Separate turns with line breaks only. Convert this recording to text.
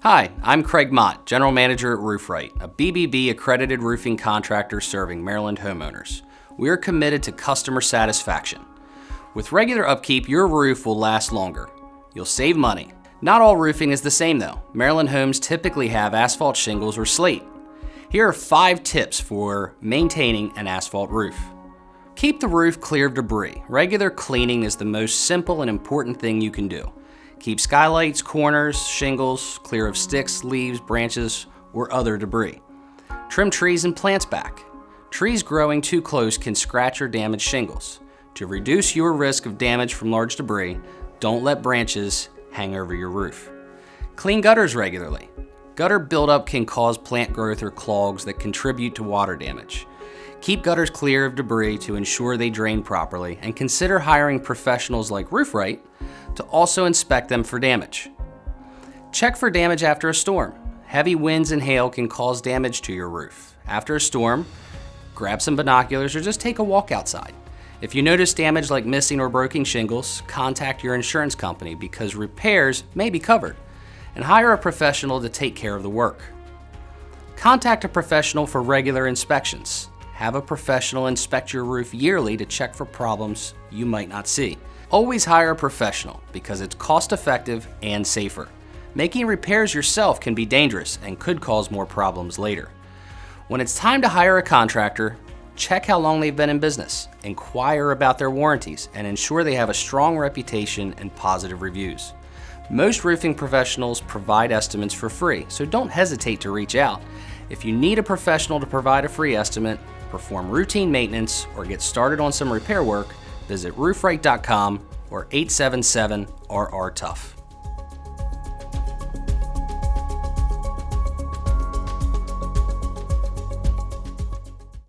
Hi, I'm Craig Mott, General Manager at RoofRight, a BBB accredited roofing contractor serving Maryland homeowners. We are committed to customer satisfaction. With regular upkeep, your roof will last longer. You'll save money. Not all roofing is the same though. Maryland homes typically have asphalt shingles or slate. Here are 5 tips for maintaining an asphalt roof. Keep the roof clear of debris. Regular cleaning is the most simple and important thing you can do. Keep skylights, corners, shingles clear of sticks, leaves, branches, or other debris. Trim trees and plants back. Trees growing too close can scratch or damage shingles. To reduce your risk of damage from large debris, don't let branches hang over your roof. Clean gutters regularly. Gutter buildup can cause plant growth or clogs that contribute to water damage. Keep gutters clear of debris to ensure they drain properly, and consider hiring professionals like RoofRight to also inspect them for damage. Check for damage after a storm. Heavy winds and hail can cause damage to your roof. After a storm, grab some binoculars or just take a walk outside. If you notice damage like missing or broken shingles, contact your insurance company because repairs may be covered, and hire a professional to take care of the work. Contact a professional for regular inspections. Have a professional inspect your roof yearly to check for problems you might not see. Always hire a professional because it's cost-effective and safer. Making repairs yourself can be dangerous and could cause more problems later. When it's time to hire a contractor, check how long they've been in business, inquire about their warranties, and ensure they have a strong reputation and positive reviews. Most roofing professionals provide estimates for free, so don't hesitate to reach out. If you need a professional to provide a free estimate, perform routine maintenance, or get started on some repair work, visit roofright.com or 877-RR-TOUGH.